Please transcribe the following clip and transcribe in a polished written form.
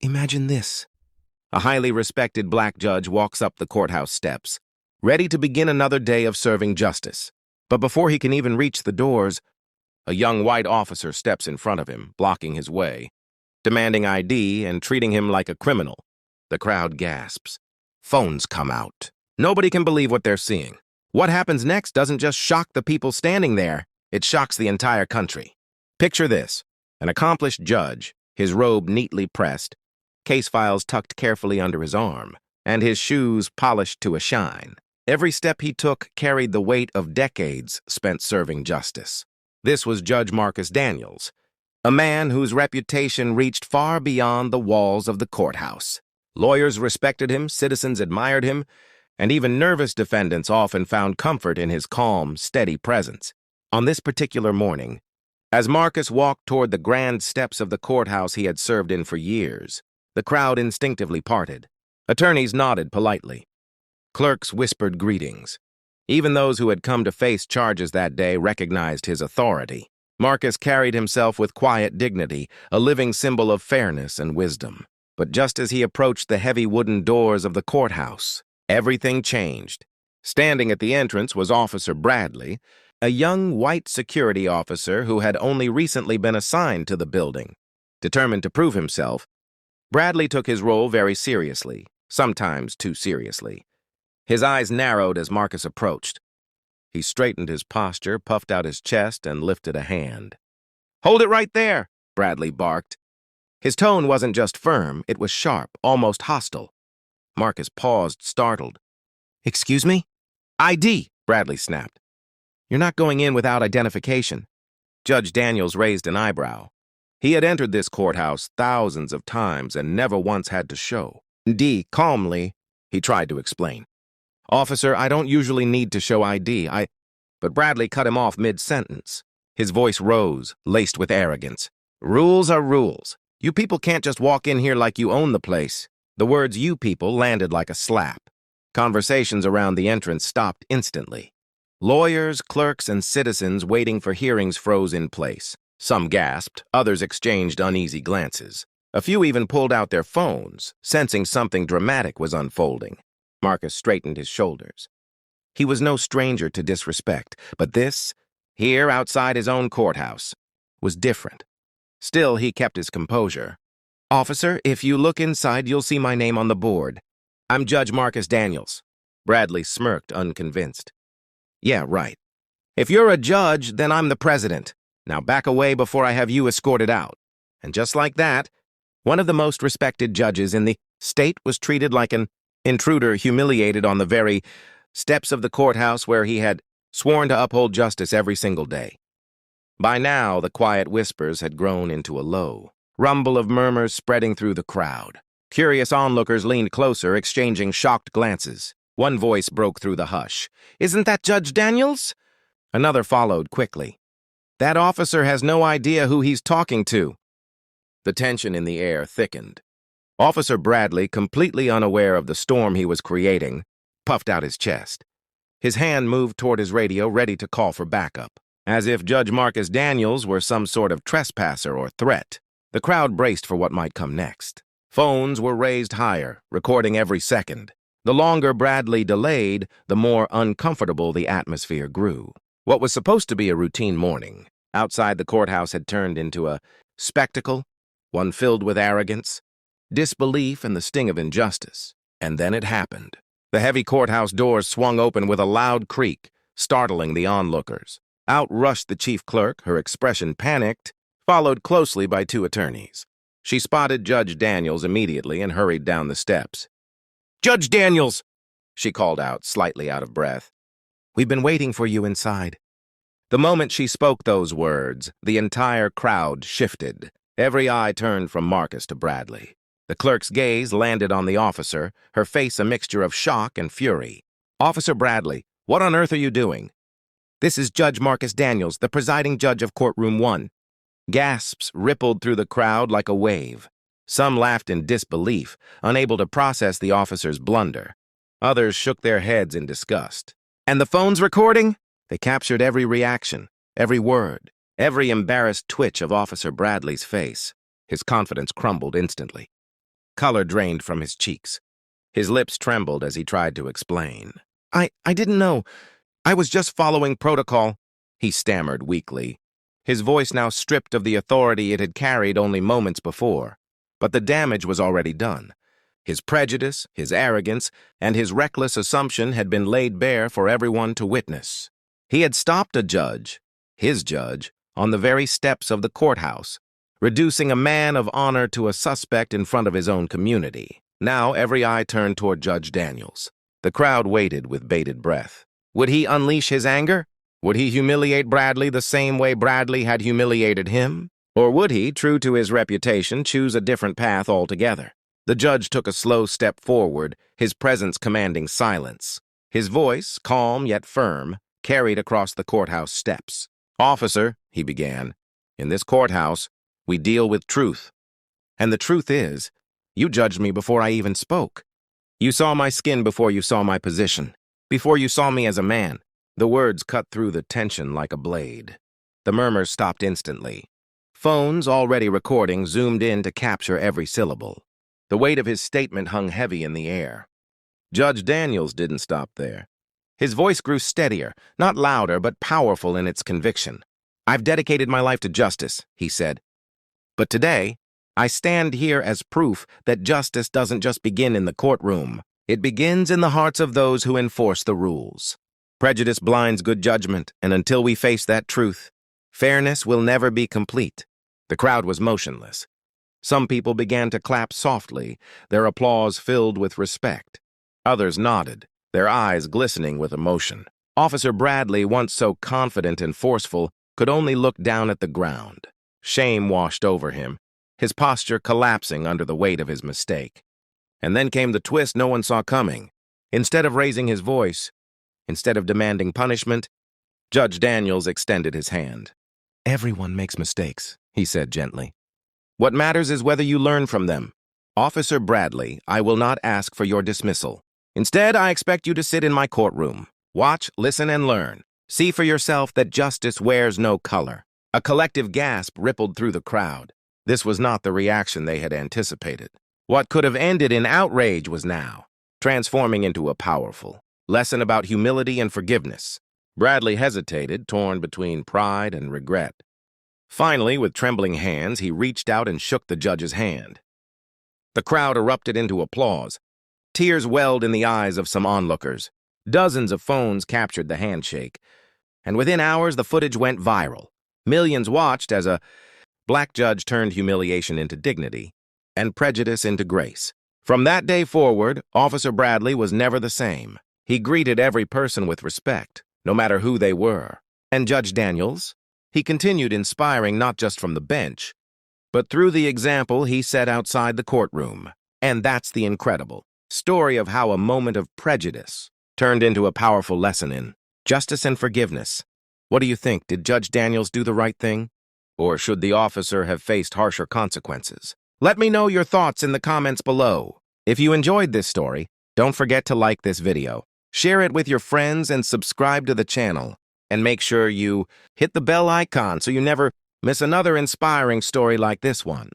Imagine this. A highly respected black judge walks up the courthouse steps, ready to begin another day of serving justice. But before he can even reach the doors, a young white officer steps in front of him, blocking his way, demanding ID and treating him like a criminal. The crowd gasps. Phones come out. Nobody can believe what they're seeing. What happens next doesn't just shock the people standing there, it shocks the entire country. Picture this: an accomplished judge, his robe neatly pressed, case files tucked carefully under his arm, and his shoes polished to a shine. Every step he took carried the weight of decades spent serving justice. This was Judge Marcus Daniels, a man whose reputation reached far beyond the walls of the courthouse. Lawyers respected him, citizens admired him, and even nervous defendants often found comfort in his calm, steady presence. On this particular morning, as Marcus walked toward the grand steps of the courthouse he had served in for years, the crowd instinctively parted. Attorneys nodded politely. Clerks whispered greetings. Even those who had come to face charges that day recognized his authority. Marcus carried himself with quiet dignity, a living symbol of fairness and wisdom. But just as he approached the heavy wooden doors of the courthouse, everything changed. Standing at the entrance was Officer Bradley, a young white security officer who had only recently been assigned to the building. Determined to prove himself, Bradley took his role very seriously, sometimes too seriously. His eyes narrowed as Marcus approached. He straightened his posture, puffed out his chest, and lifted a hand. "Hold it right there," Bradley barked. His tone wasn't just firm, it was sharp, almost hostile. Marcus paused, startled. "Excuse me?" "ID," Bradley snapped. "You're not going in without identification." Judge Daniels raised an eyebrow. He had entered this courthouse thousands of times and never once had to show. Calmly, he tried to explain. "Officer, I don't usually need to show ID. But Bradley cut him off mid-sentence. His voice rose, laced with arrogance. "Rules are rules. You people can't just walk in here like you own the place." The words "you people" landed like a slap. Conversations around the entrance stopped instantly. Lawyers, clerks, and citizens waiting for hearings froze in place. Some gasped, others exchanged uneasy glances. A few even pulled out their phones, sensing something dramatic was unfolding. Marcus straightened his shoulders. He was no stranger to disrespect, but this, here outside his own courthouse, was different. Still, he kept his composure. "Officer, if you look inside, you'll see my name on the board. I'm Judge Marcus Daniels." Bradley smirked, unconvinced. "Yeah, right. If you're a judge, then I'm the president. Now back away before I have you escorted out." And just like that, one of the most respected judges in the state was treated like an intruder, humiliated on the very steps of the courthouse where he had sworn to uphold justice every single day. By now, the quiet whispers had grown into a low rumble of murmurs spreading through the crowd. Curious onlookers leaned closer, exchanging shocked glances. One voice broke through the hush. "Isn't that Judge Daniels?" Another followed quickly. "That officer has no idea who he's talking to." The tension in the air thickened. Officer Bradley, completely unaware of the storm he was creating, puffed out his chest. His hand moved toward his radio, ready to call for backup, as if Judge Marcus Daniels were some sort of trespasser or threat. The crowd braced for what might come next. Phones were raised higher, recording every second. The longer Bradley delayed, the more uncomfortable the atmosphere grew. What was supposed to be a routine morning outside the courthouse had turned into a spectacle, one filled with arrogance, disbelief, and the sting of injustice. And then it happened. The heavy courthouse doors swung open with a loud creak, startling the onlookers. Out rushed the chief clerk, her expression panicked, followed closely by two attorneys. She spotted Judge Daniels immediately and hurried down the steps. "Judge Daniels!" she called out, slightly out of breath. "We've been waiting for you inside." The moment she spoke those words, the entire crowd shifted. Every eye turned from Marcus to Bradley. The clerk's gaze landed on the officer, her face a mixture of shock and fury. "Officer Bradley, what on earth are you doing?" "This is Judge Marcus Daniels, the presiding judge of Courtroom 1. Gasps rippled through the crowd like a wave. Some laughed in disbelief, unable to process the officer's blunder. Others shook their heads in disgust. "And the phone's recording?" They captured every reaction, every word, every embarrassed twitch of Officer Bradley's face. His confidence crumbled instantly. Color drained from his cheeks. His lips trembled as he tried to explain. I didn't know. I was just following protocol, he stammered weakly, his voice now stripped of the authority it had carried only moments before. But the damage was already done. His prejudice, his arrogance, and his reckless assumption had been laid bare for everyone to witness. He had stopped a judge, his judge, on the very steps of the courthouse, reducing a man of honor to a suspect in front of his own community. Now every eye turned toward Judge Daniels. The crowd waited with bated breath. Would he unleash his anger? Would he humiliate Bradley the same way Bradley had humiliated him? Or would he, true to his reputation, choose a different path altogether? The judge took a slow step forward, his presence commanding silence. His voice, calm yet firm, carried across the courthouse steps. "Officer," he began, "in this courthouse, we deal with truth. And the truth is, you judged me before I even spoke. You saw my skin before you saw my position, before you saw me as a man." The words cut through the tension like a blade. The murmurs stopped instantly. Phones, already recording, zoomed in to capture every syllable. The weight of his statement hung heavy in the air. Judge Daniels didn't stop there. His voice grew steadier, not louder, but powerful in its conviction. "I've dedicated my life to justice," he said. "But today, I stand here as proof that justice doesn't just begin in the courtroom. It begins in the hearts of those who enforce the rules. Prejudice blinds good judgment, and until we face that truth, fairness will never be complete." The crowd was motionless. Some people began to clap softly, their applause filled with respect. Others nodded, their eyes glistening with emotion. Officer Bradley, once so confident and forceful, could only look down at the ground. Shame washed over him, his posture collapsing under the weight of his mistake. And then came the twist no one saw coming. Instead of raising his voice, instead of demanding punishment, Judge Daniels extended his hand. "Everyone makes mistakes," he said gently. "What matters is whether you learn from them. Officer Bradley, I will not ask for your dismissal. Instead, I expect you to sit in my courtroom. Watch, listen, and learn. See for yourself that justice wears no color." A collective gasp rippled through the crowd. This was not the reaction they had anticipated. What could have ended in outrage was now transforming into a powerful lesson about humility and forgiveness. Bradley hesitated, torn between pride and regret. Finally, with trembling hands, he reached out and shook the judge's hand. The crowd erupted into applause. Tears welled in the eyes of some onlookers. Dozens of phones captured the handshake. And within hours, the footage went viral. Millions watched as a black judge turned humiliation into dignity and prejudice into grace. From that day forward, Officer Bradley was never the same. He greeted every person with respect, no matter who they were. And Judge Daniels? He continued inspiring not just from the bench, but through the example he set outside the courtroom. And that's the incredible story of how a moment of prejudice turned into a powerful lesson in justice and forgiveness. What do you think? Did Judge Daniels do the right thing? Or should the officer have faced harsher consequences? Let me know your thoughts in the comments below. If you enjoyed this story, don't forget to like this video, share it with your friends, and subscribe to the channel. And make sure you hit the bell icon so you never miss another inspiring story like this one.